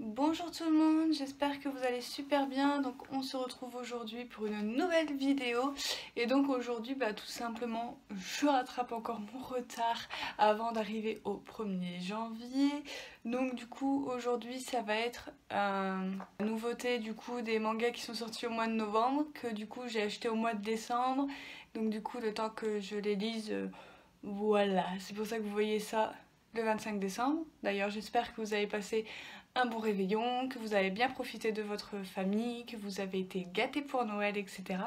Bonjour tout le monde, j'espère que vous allez super bien. Donc on se retrouve aujourd'hui pour une nouvelle vidéo. Et donc aujourd'hui tout simplement je rattrape encore mon retard avant d'arriver au 1er janvier. Donc du coup aujourd'hui ça va être une nouveauté du coup des mangas qui sont sortis au mois de novembre, que du coup j'ai acheté au mois de décembre. Donc du coup le temps que je les lise, voilà, c'est pour ça que vous voyez ça le 25 décembre. D'ailleurs j'espère que vous avez passé un bon réveillon, que vous avez bien profité de votre famille, que vous avez été gâtés pour Noël, etc.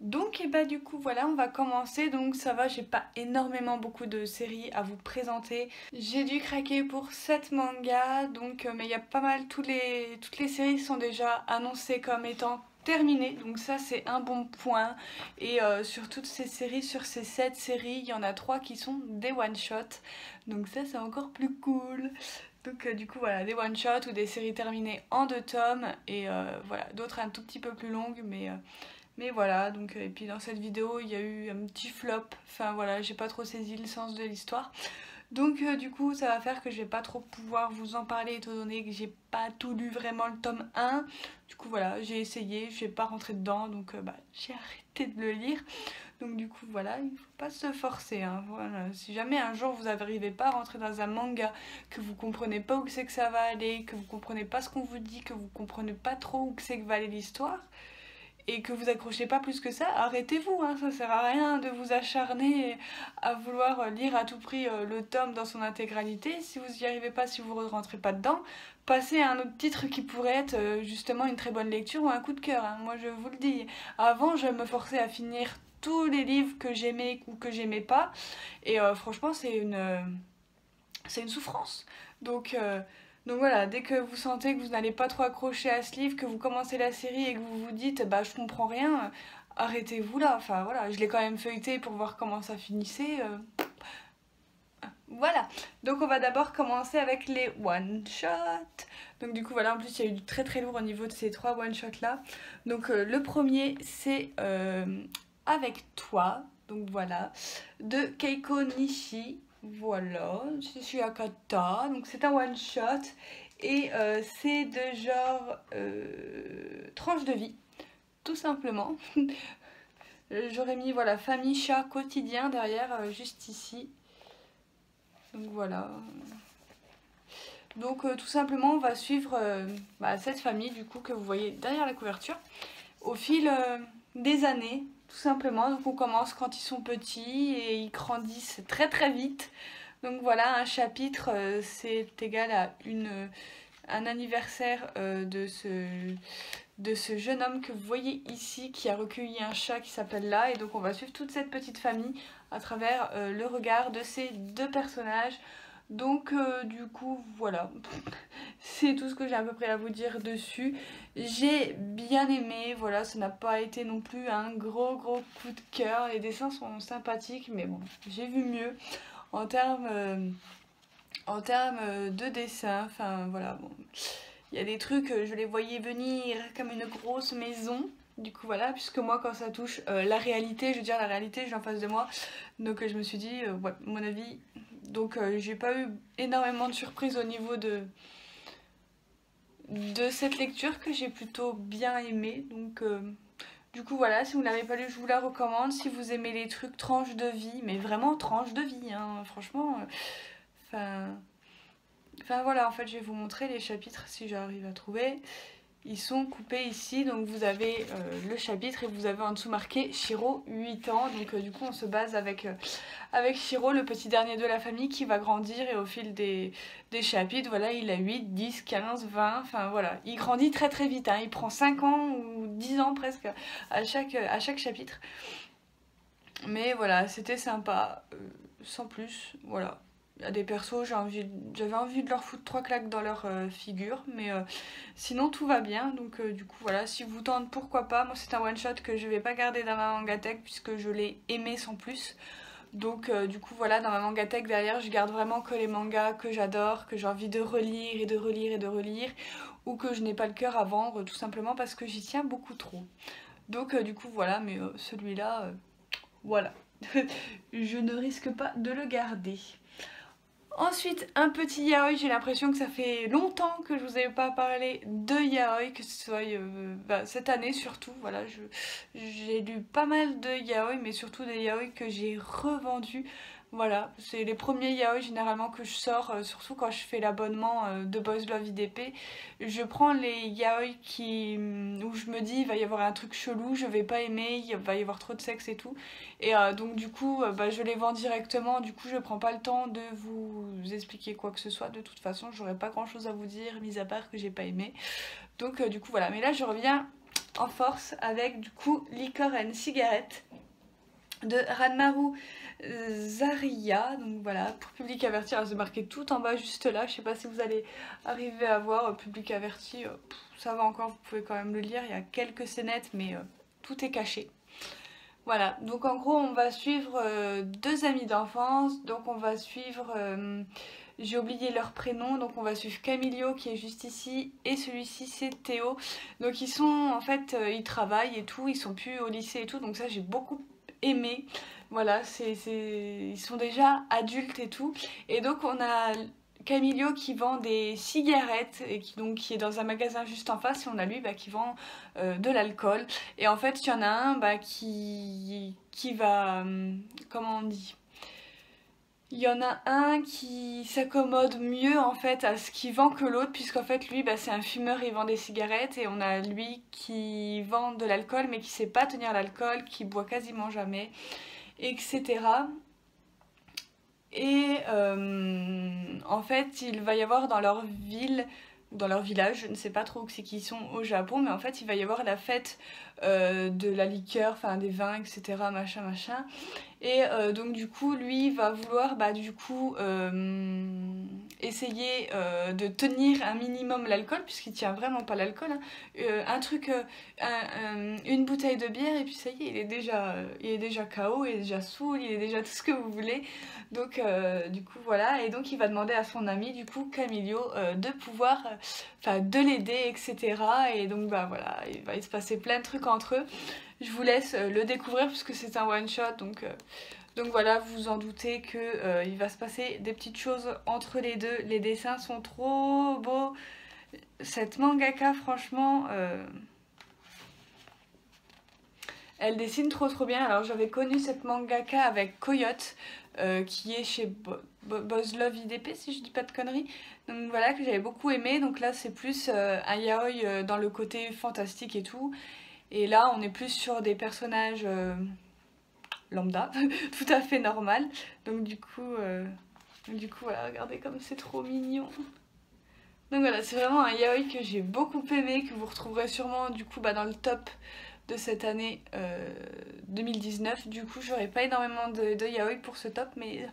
Donc et du coup voilà, on va commencer. Donc ça va, j'ai pas énormément beaucoup de séries à vous présenter. J'ai dû craquer pour 7 mangas, donc mais il y a pas mal, toutes les séries sont déjà annoncées comme étant terminées, donc ça c'est un bon point. Et sur toutes ces séries, sur ces 7 séries, il y en a 3 qui sont des one-shots, donc ça c'est encore plus cool. Donc du coup voilà, des one-shots ou des séries terminées en 2 tomes, et voilà, d'autres un tout petit peu plus longues, mais voilà. Donc et puis dans cette vidéo il y a eu un petit flop, enfin voilà, j'ai pas trop saisi le sens de l'histoire. Donc du coup ça va faire que je vais pas trop pouvoir vous en parler étant donné que j'ai pas tout lu vraiment le tome 1. Du coup voilà, j'ai essayé, je vais pas rentrer dedans, donc j'ai arrêté de le lire. Donc du coup voilà, il faut pas se forcer, hein. Voilà. Si jamais un jour vous n'arrivez pas à rentrer dans un manga, que vous comprenez pas où c'est que ça va aller, que vous comprenez pas ce qu'on vous dit, que vous comprenez pas trop où c'est que va aller l'histoire, et que vous accrochez pas plus que ça, arrêtez-vous, hein. Ça sert à rien de vous acharner à vouloir lire à tout prix le tome dans son intégralité. Si vous y arrivez pas, si vous ne rentrez pas dedans, passez à un autre titre qui pourrait être justement une très bonne lecture ou un coup de cœur, hein. Moi je vous le dis, avant je me forçais à finir tous les livres que j'aimais ou que j'aimais pas, et franchement c'est une souffrance. Donc voilà, dès que vous sentez que vous n'allez pas trop accrocher à ce livre, que vous commencez la série et que vous vous dites je comprends rien, arrêtez-vous là. Enfin voilà, je l'ai quand même feuilleté pour voir comment ça finissait. Voilà, donc on va d'abord commencer avec les one-shots. Donc du coup voilà, en plus il y a eu du très très lourd au niveau de ces 3 one-shots là. Donc le premier c'est Avec toi, donc voilà, de Keiko Nishi. Voilà, je suis Akata, donc c'est un one-shot et c'est de genre tranche de vie, tout simplement. J'aurais mis voilà, famille, chat, quotidien derrière, juste ici. Donc voilà. Donc tout simplement on va suivre cette famille du coup que vous voyez derrière la couverture au fil des années, tout simplement. Donc on commence quand ils sont petits et ils grandissent très très vite. Donc voilà, un chapitre c'est égal à un anniversaire de ce jeune homme que vous voyez ici, qui a recueilli un chat qui s'appelle là. Et donc on va suivre toute cette petite famille à travers le regard de ces 2 personnages. Donc du coup voilà, c'est tout ce que j'ai à peu près à vous dire dessus. J'ai bien aimé, voilà, ça n'a pas été non plus un gros coup de cœur. Les dessins sont sympathiques, mais bon, j'ai vu mieux en termes de dessin. Enfin voilà, bon, il y a des trucs, je les voyais venir comme une grosse maison. Du coup voilà, puisque moi quand ça touche la réalité, je veux dire la réalité, j'ai en face de moi. Donc je me suis dit, ouais, à mon avis. Donc j'ai pas eu énormément de surprises au niveau de cette lecture que j'ai plutôt bien aimée. Donc du coup voilà, si vous ne l'avez pas lu, je vous la recommande. Si vous aimez les trucs tranches de vie, mais vraiment tranches de vie, hein, franchement. Enfin voilà, en fait je vais vous montrer les chapitres si j'arrive à trouver. Ils sont coupés ici, donc vous avez le chapitre et vous avez en dessous marqué Shiro 8 ans. Donc du coup on se base avec Shiro, le petit dernier de la famille, qui va grandir, et au fil des chapitres, voilà, il a 8, 10, 15, 20, enfin voilà. Il grandit très très vite, hein. Il prend 5 ans ou 10 ans presque à chaque chapitre. Mais voilà, c'était sympa, sans plus, voilà. Il y a des persos, j'avais envie de leur foutre 3 claques dans leur figure, mais sinon tout va bien. Donc du coup voilà, si vous tente, pourquoi pas. Moi c'est un one shot que je vais pas garder dans ma mangatech puisque je l'ai aimé sans plus. Donc du coup voilà, dans ma mangatech derrière je garde vraiment que les mangas que j'adore, que j'ai envie de relire et de relire et de relire, ou que je n'ai pas le cœur à vendre, tout simplement parce que j'y tiens beaucoup trop. Donc du coup voilà, mais celui-là, voilà, je ne risque pas de le garder. Ensuite, un petit yaoi, j'ai l'impression que ça fait longtemps que je vous avais pas parlé de yaoi, que ce soit cette année surtout, voilà, j'ai lu pas mal de yaoi, mais surtout des yaoi que j'ai revendus. Voilà, c'est les premiers yaoi généralement que je sors, surtout quand je fais l'abonnement de Boys Love IDP. Je prends les yaoi où je me dis il va y avoir un truc chelou, je vais pas aimer, il va y avoir trop de sexe et tout. Et donc du coup je les vends directement, du coup je prends pas le temps de vous expliquer quoi que ce soit. De toute façon j'aurais pas grand chose à vous dire, mis à part que j'ai pas aimé. Donc du coup voilà, mais là je reviens en force avec du coup Liquor and Cigarette de Ranmaru Zaria. Donc voilà, pour public averti, c'est marqué tout en bas juste là, je sais pas si vous allez arriver à voir. Public averti, ça va encore, vous pouvez quand même le lire, il y a quelques scénettes mais tout est caché. Voilà, donc en gros on va suivre deux amis d'enfance, donc on va suivre, j'ai oublié leur prénom, donc on va suivre Camillo qui est juste ici, et celui-ci c'est Théo. Donc ils sont en fait, ils travaillent et tout, ils sont plus au lycée et tout, donc ça j'ai beaucoup aimé. Voilà, ils sont déjà adultes et tout, et donc on a Camillo qui vend des cigarettes et qui est dans un magasin juste en face, et on a lui qui vend de l'alcool. Et en fait il y en a un qui va, comment on dit, il y en a un qui s'accommode mieux en fait à ce qu'il vend que l'autre, puisqu'en fait lui c'est un fumeur, il vend des cigarettes, et on a lui qui vend de l'alcool mais qui sait pas tenir l'alcool, qui boit quasiment jamais, etc. Et en fait il va y avoir dans leur ville, dans leur village, je ne sais pas trop où c'est qu'ils sont au Japon, mais en fait il va y avoir la fête de la liqueur, enfin des vins, etc. machin machin. Et donc du coup lui va vouloir essayer de tenir un minimum l'alcool, puisqu'il tient vraiment pas l'alcool, hein. Une bouteille de bière et puis ça y est, il est déjà KO, il est déjà saoul, il est déjà tout ce que vous voulez. Donc du coup voilà, et donc il va demander à son ami du coup Camillo de pouvoir, de l'aider, etc. Et donc voilà, il va se passer plein de trucs entre eux. Je vous laisse le découvrir puisque c'est un one shot, donc voilà, vous vous en doutez que il va se passer des petites choses entre les deux. Les dessins sont trop beaux. Cette mangaka, franchement, elle dessine trop bien. Alors j'avais connu cette mangaka avec Coyote, qui est chez Boys Love IDP, si je dis pas de conneries. Donc voilà, que j'avais beaucoup aimé. Donc là c'est plus un yaoi dans le côté fantastique et tout. Et là on est plus sur des personnages lambda, tout à fait normal. Donc du coup voilà, regardez comme c'est trop mignon. Donc voilà, c'est vraiment un yaoi que j'ai beaucoup aimé, que vous retrouverez sûrement du coup dans le top de cette année 2019. Du coup j'aurai pas énormément de yaoi pour ce top, mais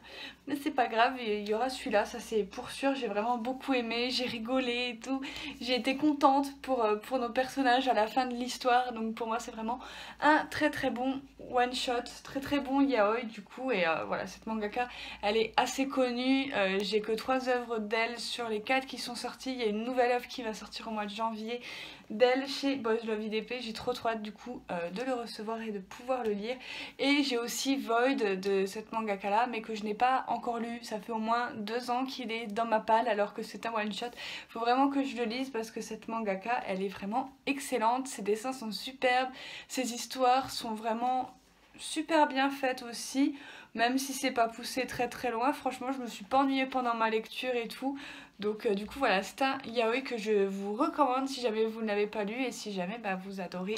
c'est pas grave, il y aura celui-là, ça c'est pour sûr. J'ai vraiment beaucoup aimé, j'ai rigolé et tout, j'ai été contente pour nos personnages à la fin de l'histoire. Donc pour moi c'est vraiment un très bon one shot, très bon yaoi du coup. Et voilà, cette mangaka elle est assez connue, j'ai que 3 œuvres d'elle sur les 4 qui sont sorties. Il y a une nouvelle œuvre qui va sortir au mois de janvier d'elle chez Boys Love IDP. J'ai trop hâte du coup de le recevoir et de pouvoir le lire. Et j'ai aussi Void de cette mangaka là, mais que je n'ai pas encore lu. Ça fait au moins 2 ans qu'il est dans ma palle alors que c'est un one shot. Faut vraiment que je le lise parce que cette mangaka elle est vraiment excellente. Ses dessins sont superbes, ses histoires sont vraiment super bien faites aussi, même si c'est pas poussé très loin. Franchement je me suis pas ennuyée pendant ma lecture et tout. Donc du coup voilà, c'est un yaoi que je vous recommande si jamais vous ne l'avez pas lu et si jamais vous adorez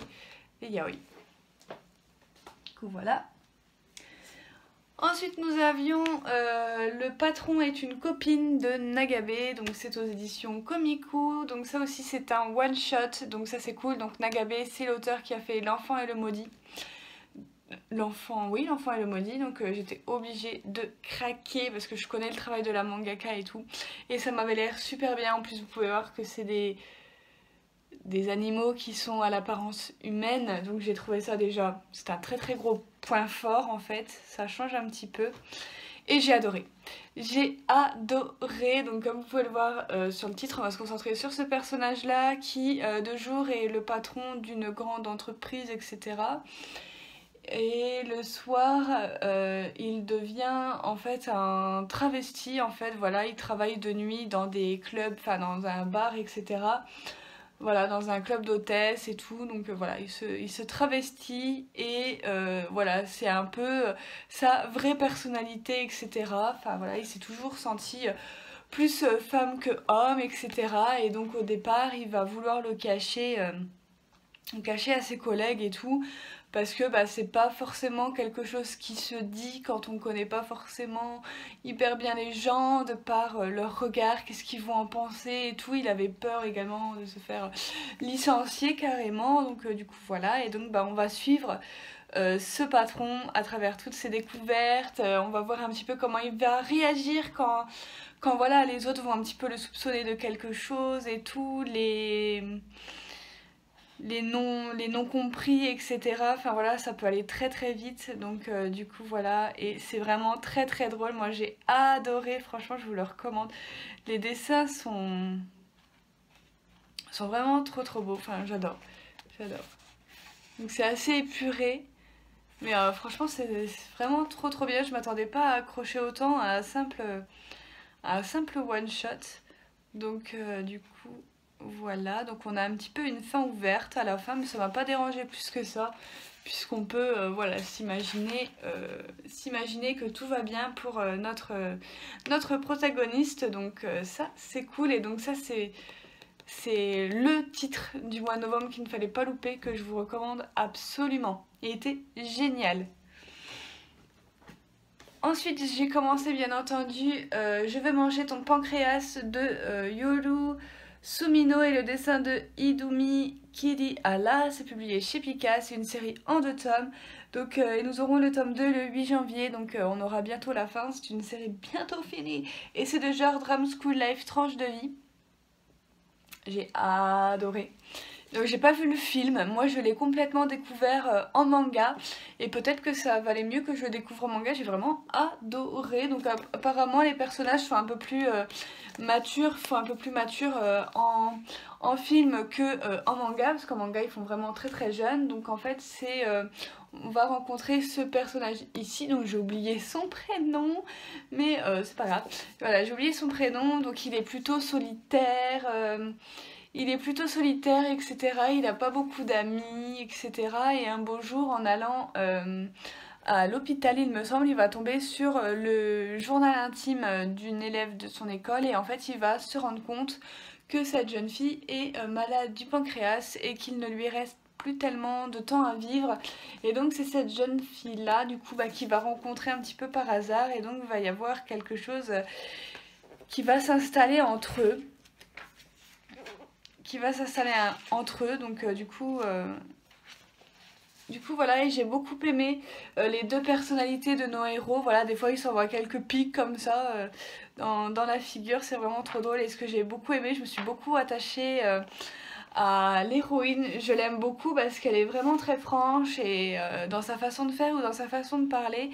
les yaoi. Du coup voilà. Ensuite nous avions Le patron est une copine de Nagabe, donc c'est aux éditions Komiku. Donc ça aussi c'est un one shot, donc ça c'est cool. Donc Nagabe c'est l'auteur qui a fait L'enfant et le maudit. L'enfant et le maudit, donc j'étais obligée de craquer parce que je connais le travail de la mangaka et tout, et ça m'avait l'air super bien. En plus vous pouvez voir que c'est des animaux qui sont à l'apparence humaine, donc j'ai trouvé ça déjà, c'est un très gros point fort en fait, ça change un petit peu. Et j'ai adoré, donc comme vous pouvez le voir sur le titre, on va se concentrer sur ce personnage là qui de jour est le patron d'une grande entreprise, etc. Et le soir, il devient en fait un travesti, en fait, voilà, il travaille de nuit dans des clubs, enfin dans un bar, etc. Voilà, dans un club d'hôtesse et tout, donc voilà, il se travestit et voilà, c'est un peu sa vraie personnalité, etc. Enfin voilà, il s'est toujours senti plus femme que homme, etc. Et donc au départ, il va vouloir le cacher à ses collègues et tout, parce que bah, c'est pas forcément quelque chose qui se dit quand on connaît pas forcément hyper bien les gens, de par leur regard, qu'est-ce qu'ils vont en penser et tout. Il avait peur également de se faire licencier carrément, donc du coup voilà, et donc bah, on va suivre ce patron à travers toutes ses découvertes. On va voir un petit peu comment il va réagir quand voilà, les autres vont un petit peu le soupçonner de quelque chose et tout, les non compris, etc. Enfin voilà, ça peut aller très très vite. Donc du coup voilà, et c'est vraiment très très drôle. Moi j'ai adoré, franchement je vous le recommande. Les dessins sont vraiment trop trop beaux. Enfin j'adore, j'adore. Donc c'est assez épuré. Mais franchement c'est vraiment trop trop bien. Je m'attendais pas à accrocher autant à un simple one shot. Donc du coup voilà, donc on a un petit peu une fin ouverte à la fin, mais ça m'a pas dérangé plus que ça, puisqu'on peut voilà, s'imaginer que tout va bien pour notre protagoniste, donc ça c'est cool, et donc ça c'est le titre du mois de novembre qu'il ne fallait pas louper, que je vous recommande absolument. Il était génial. Ensuite, j'ai commencé bien entendu Je vais manger ton pancréas de Yoru Sumino et le dessin de Idumi Kirihala. C'est publié chez Pika, c'est une série en 2 tomes. Donc et nous aurons le tome 2 le 8 janvier, donc on aura bientôt la fin. C'est une série bientôt finie et c'est de genre Drama School Life, tranche de vie. J'ai adoré. Donc j'ai pas vu le film, moi je l'ai complètement découvert en manga, et peut-être que ça valait mieux que je le découvre en manga. J'ai vraiment adoré. Donc apparemment les personnages sont un peu plus matures, en film que en manga, parce qu'en manga ils font vraiment très très jeunes. Donc en fait c'est on va rencontrer ce personnage ici, donc j'ai oublié son prénom, mais c'est pas grave. Voilà, j'ai oublié son prénom, donc il est plutôt solitaire. Etc. Il n'a pas beaucoup d'amis, etc. Et un beau jour, en allant à l'hôpital, il me semble, il va tomber sur le journal intime d'une élève de son école. Et en fait, il va se rendre compte que cette jeune fille est malade du pancréas et qu'il ne lui reste plus tellement de temps à vivre. Et donc c'est cette jeune fille là du coup qui va rencontrer un petit peu par hasard, et donc il va y avoir quelque chose qui va s'installer entre eux, entre eux. Donc du coup voilà, et j'ai beaucoup aimé les deux personnalités de nos héros. Voilà, des fois ils s'envoient quelques pics comme ça dans la figure, c'est vraiment trop drôle. Et ce que j'ai beaucoup aimé, je me suis beaucoup attachée à l'héroïne. Je l'aime beaucoup parce qu'elle est vraiment très franche, et dans sa façon de faire ou dans sa façon de parler.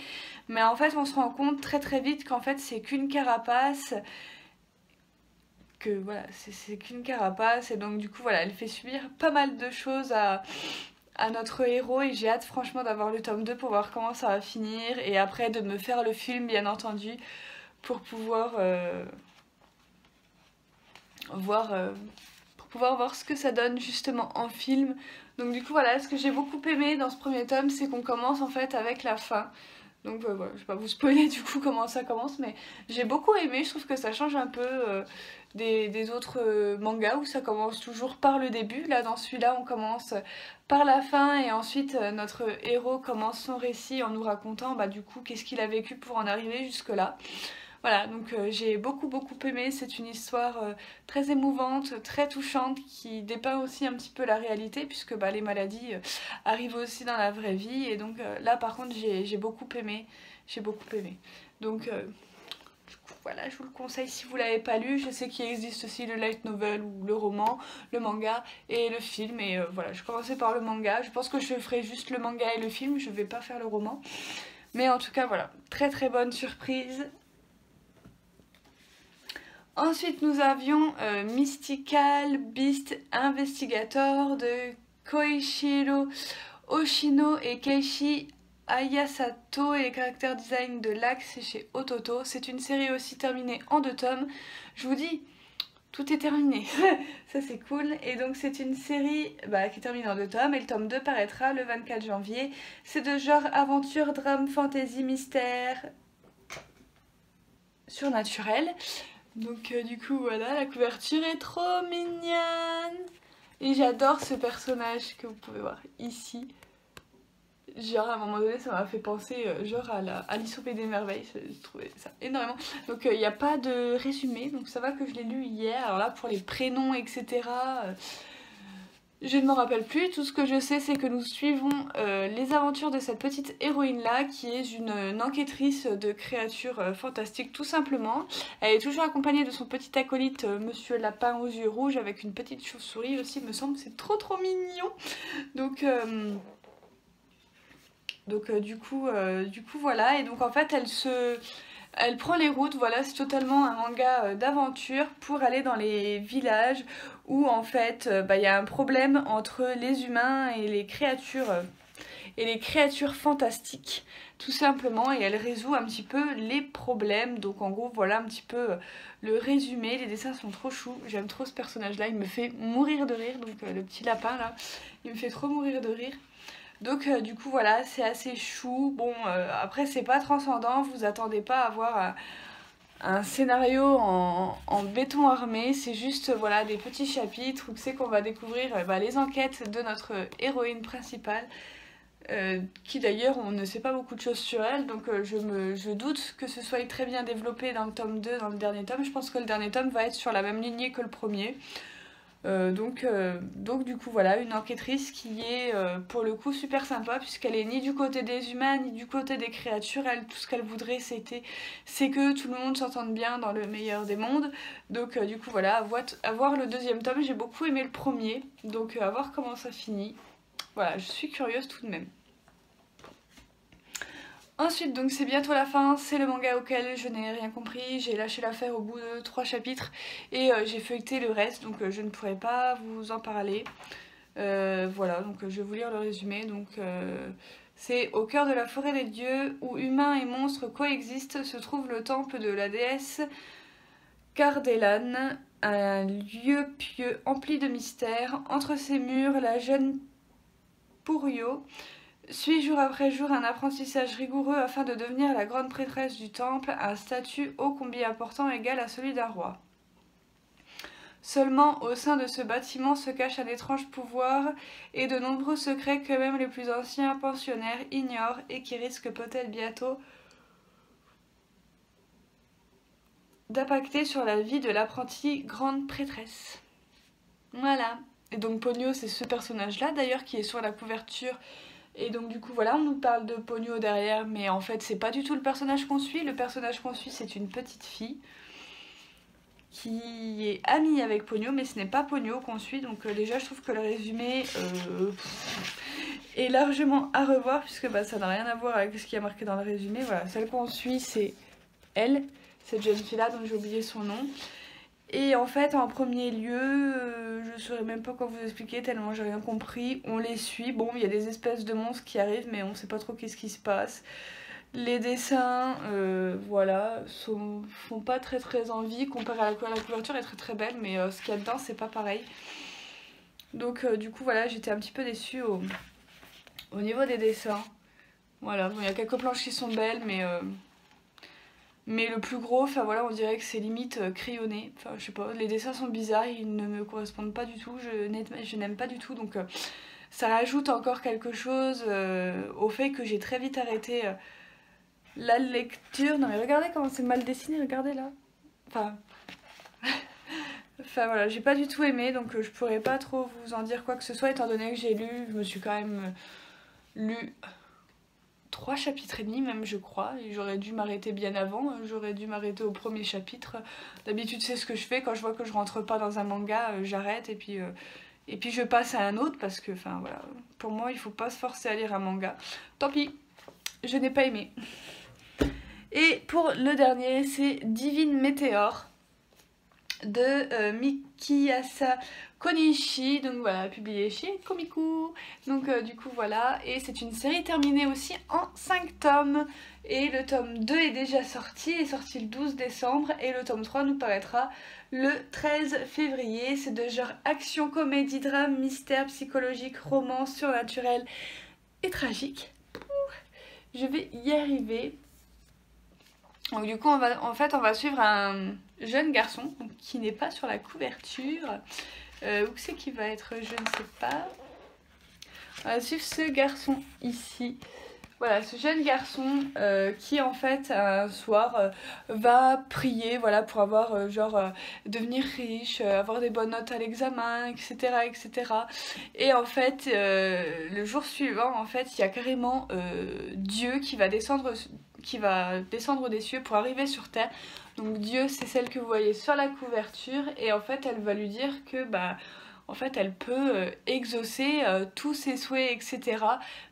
Mais en fait on se rend compte très très vite qu'en fait c'est qu'une carapace, que voilà, c'est qu'une carapace, et donc du coup voilà, elle fait subir pas mal de choses à notre héros, et j'ai hâte franchement d'avoir le tome 2 pour voir comment ça va finir, et après de me faire le film bien entendu pour pouvoir voir ce que ça donne justement en film. Donc du coup voilà, ce que j'ai beaucoup aimé dans ce premier tome, c'est qu'on commence en fait avec la fin. Donc voilà, je vais pas vous spoiler du coup comment ça commence, mais j'ai beaucoup aimé. Je trouve que ça change un peu des autres mangas où ça commence toujours par le début. Là dans celui-là on commence par la fin, et ensuite notre héros commence son récit en nous racontant du coup qu'est-ce qu'il a vécu pour en arriver jusque là. Voilà, donc j'ai beaucoup aimé. C'est une histoire très émouvante, très touchante, qui dépeint aussi un petit peu la réalité, puisque les maladies arrivent aussi dans la vraie vie. Et donc là par contre j'ai beaucoup aimé. Donc du coup voilà, je vous le conseille si vous l'avez pas lu. Je sais qu'il existe aussi le light novel ou le roman, le manga et le film. Et voilà, je commençais par le manga. Je pense que je ferai juste le manga et le film, je vais pas faire le roman. Mais en tout cas voilà, très très bonne surprise. Ensuite, nous avions Mystical Beast Investigator de Koichiro Oshino et Keiichi Ayasato et les caractères design de Lac, c'est chez Ototo. C'est une série aussi terminée en 2 tomes. Je vous dis, tout est terminé. Ça c'est cool. Et donc c'est une série qui termine en 2 tomes et le tome 2 paraîtra le 24 janvier. C'est de genre aventure, drame, fantasy, mystère, surnaturel. Donc du coup voilà, la couverture est trop mignonne. Et j'adore ce personnage que vous pouvez voir ici. Genre à un moment donné ça m'a fait penser genre à la Alice au Pays des Merveilles, j'ai trouvé ça énormément. Donc il n'y a pas de résumé, donc ça va que je l'ai lu hier. Alors là pour les prénoms etc, je ne m'en rappelle plus. Tout ce que je sais c'est que nous suivons les aventures de cette petite héroïne là qui est une enquêtrice de créatures fantastiques tout simplement. Elle est toujours accompagnée de son petit acolyte Monsieur Lapin aux yeux rouges avec une petite chauve-souris aussi me semble, c'est trop mignon. Donc du coup voilà, et donc en fait elle prend les routes, voilà, c'est totalement un manga d'aventure pour aller dans les villages où en fait il y a un problème entre les humains et les créatures fantastiques tout simplement, et elle résout un petit peu les problèmes. Donc en gros voilà un petit peu le résumé. Les dessins sont trop choux, j'aime trop ce personnage là, il me fait mourir de rire, donc le petit lapin là, il me fait trop mourir de rire. Donc du coup voilà, c'est assez chou. Bon après c'est pas transcendant, vous attendez pas à voir un scénario en béton armé, c'est juste voilà des petits chapitres où c'est qu'on va découvrir les enquêtes de notre héroïne principale, qui d'ailleurs on ne sait pas beaucoup de choses sur elle, donc je doute que ce soit très bien développé dans le tome 2, dans le dernier tome. Je pense que le dernier tome va être sur la même lignée que le premier. Donc du coup voilà, une enquêtrice qui est pour le coup super sympa, puisqu'elle est ni du côté des humains ni du côté des créatures. Elle, tout ce qu'elle voudrait c'est que tout le monde s'entende bien dans le meilleur des mondes. Donc du coup voilà, à voir le deuxième tome. J'ai beaucoup aimé le premier, donc à voir comment ça finit. Voilà, je suis curieuse tout de même. Ensuite, donc c'est bientôt la fin, c'est le manga auquel je n'ai rien compris, j'ai lâché l'affaire au bout de 3 chapitres et j'ai feuilleté le reste, donc je ne pourrais pas vous en parler. Voilà, donc je vais vous lire le résumé. Donc c'est au cœur de la forêt des dieux, où humains et monstres coexistent, se trouve le temple de la déesse Cardelane, un lieu pieux empli de mystères. Entre ses murs, la jeune Purio suit jour après jour un apprentissage rigoureux afin de devenir la grande prêtresse du temple, un statut ô combien important égal à celui d'un roi. Seulement, au sein de ce bâtiment se cache un étrange pouvoir et de nombreux secrets que même les plus anciens pensionnaires ignorent et qui risquent peut-être bientôt d'impacter sur la vie de l'apprentie grande prêtresse. Voilà. Et donc Ponyo, c'est ce personnage-là d'ailleurs qui est sur la couverture. Et donc du coup voilà, on nous parle de Ponyo derrière, mais en fait c'est pas du tout le personnage qu'on suit. Le personnage qu'on suit c'est une petite fille qui est amie avec Ponyo, mais ce n'est pas Ponyo qu'on suit. Donc déjà je trouve que le résumé est largement à revoir, puisque ça n'a rien à voir avec ce qui est marqué dans le résumé. Voilà, celle qu'on suit c'est elle, cette jeune fille là dont j'ai oublié son nom. Et en fait, en premier lieu, je saurais même pas quoi vous expliquer tellement j'ai rien compris. On les suit, bon, il y a des espèces de monstres qui arrivent, mais on sait pas trop qu'est-ce qui se passe. Les dessins, voilà, font pas très envie comparé à la couverture, est très belle, mais ce qu'il y a dedans, c'est pas pareil. Donc, du coup, voilà, j'étais un petit peu déçue au niveau des dessins. Voilà, bon, il y a quelques planches qui sont belles, mais le plus gros, enfin voilà, on dirait que c'est limite crayonné. Enfin, je sais pas, les dessins sont bizarres, ils ne me correspondent pas du tout, je n'aime pas du tout. Donc ça rajoute encore quelque chose au fait que j'ai très vite arrêté la lecture. Non mais regardez comment c'est mal dessiné, regardez là. Enfin voilà, j'ai pas du tout aimé, donc je pourrais pas trop vous en dire quoi que ce soit, étant donné que j'ai lu, je me suis quand même lu 3 chapitres et demi même, je crois, et j'aurais dû m'arrêter bien avant, j'aurais dû m'arrêter au premier chapitre. D'habitude c'est ce que je fais, quand je vois que je rentre pas dans un manga, j'arrête et puis je passe à un autre, parce que enfin voilà, pour moi il faut pas se forcer à lire un manga. Tant pis, je n'ai pas aimé. Et pour le dernier, c'est Divine Météore. Mikiyasa Konishi, donc voilà, publié chez Komiku. Donc du coup voilà, et c'est une série terminée aussi en 5 tomes. Et le tome 2 est déjà sorti, il est sorti le 12 décembre et le tome 3 nous paraîtra le 13 février. C'est de genre action, comédie, drame, mystère, psychologique, romance, surnaturel et tragique. Je vais y arriver. Donc du coup on va suivre un jeune garçon donc, qui n'est pas sur la couverture. Où c'est qu'il va être, je ne sais pas. On va suivre ce garçon ici. Voilà, ce jeune garçon qui en fait un soir va prier, voilà, pour avoir devenir riche, avoir des bonnes notes à l'examen, etc., etc. Et en fait le jour suivant, en fait, il y a carrément Dieu qui va descendre des cieux pour arriver sur terre. Donc Dieu, c'est celle que vous voyez sur la couverture, et en fait elle va lui dire que en fait elle peut exaucer tous ses souhaits, etc.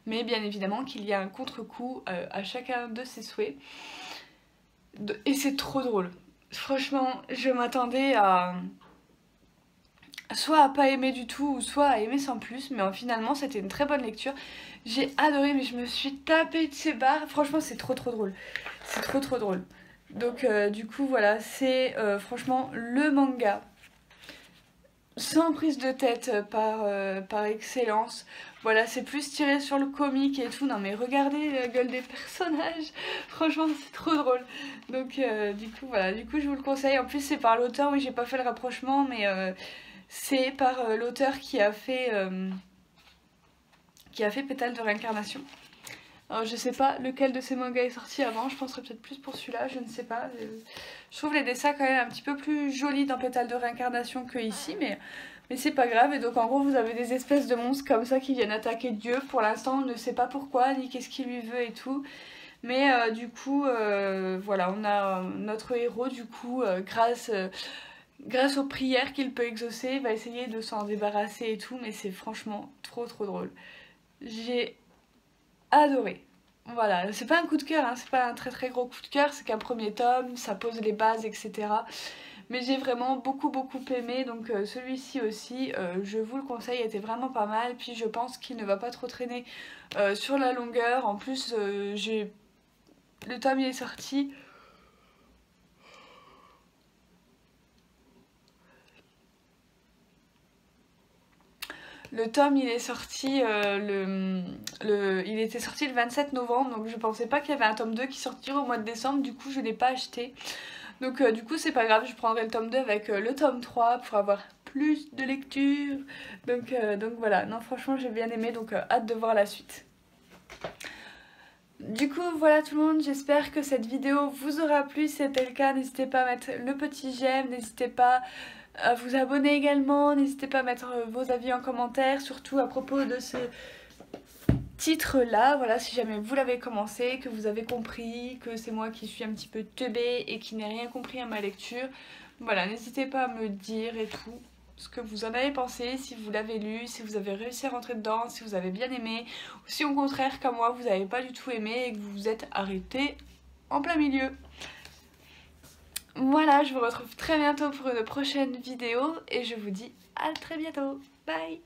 Mais bien évidemment qu'il y a un contre-coup à chacun de ses souhaits. Et c'est trop drôle. Franchement, je m'attendais à soit à pas aimer du tout, ou soit à aimer sans plus, mais finalement c'était une très bonne lecture. J'ai adoré, mais je me suis tapée de ces barres. Franchement, c'est trop drôle. C'est trop drôle. Donc du coup voilà, c'est franchement le manga sans prise de tête par excellence. Voilà, c'est plus tiré sur le comique et tout. Non mais regardez la gueule des personnages, franchement c'est trop drôle. Donc du coup voilà, du coup je vous le conseille. En plus c'est par l'auteur, oui j'ai pas fait le rapprochement, mais c'est par l'auteur qui a fait Pétale de réincarnation. Alors je sais pas lequel de ces mangas est sorti avant, je penserais peut-être plus pour celui-là, je ne sais pas. Je trouve les dessins quand même un petit peu plus jolis dans Pétale de réincarnation que ici, mais c'est pas grave. Et donc en gros vous avez des espèces de monstres comme ça qui viennent attaquer Dieu. Pour l'instant on ne sait pas pourquoi, ni qu'est-ce qu'il lui veut et tout. Mais du coup voilà, on a notre héros du coup grâce aux prières qu'il peut exaucer, va essayer de s'en débarrasser et tout, mais c'est franchement trop drôle. J'ai adoré. Voilà, c'est pas un coup de cœur, hein, c'est pas un très gros coup de cœur, c'est qu'un premier tome, ça pose les bases, etc. Mais j'ai vraiment beaucoup aimé, donc celui-ci aussi, je vous le conseille, était vraiment pas mal. Puis je pense qu'il ne va pas trop traîner sur la longueur. En plus, le tome il est sorti. Le tome il est sorti il était sorti le 27 novembre, donc je pensais pas qu'il y avait un tome 2 qui sortirait au mois de décembre, du coup je l'ai pas acheté. Donc du coup c'est pas grave, je prendrai le tome 2 avec le tome 3 pour avoir plus de lecture. Donc voilà, non franchement j'ai bien aimé, donc hâte de voir la suite. Du coup voilà tout le monde, j'espère que cette vidéo vous aura plu. Si c'était le cas, n'hésitez pas à mettre le petit j'aime, n'hésitez pas à vous abonner également, n'hésitez pas à mettre vos avis en commentaire, surtout à propos de ce titre là, voilà, si jamais vous l'avez commencé, que vous avez compris, que c'est moi qui suis un petit peu teubée et qui n'ai rien compris à ma lecture, voilà, n'hésitez pas à me dire et tout ce que vous en avez pensé, si vous l'avez lu, si vous avez réussi à rentrer dedans, si vous avez bien aimé, ou si au contraire comme moi vous n'avez pas du tout aimé et que vous vous êtes arrêté en plein milieu. Voilà, je vous retrouve très bientôt pour une prochaine vidéo et je vous dis à très bientôt. Bye!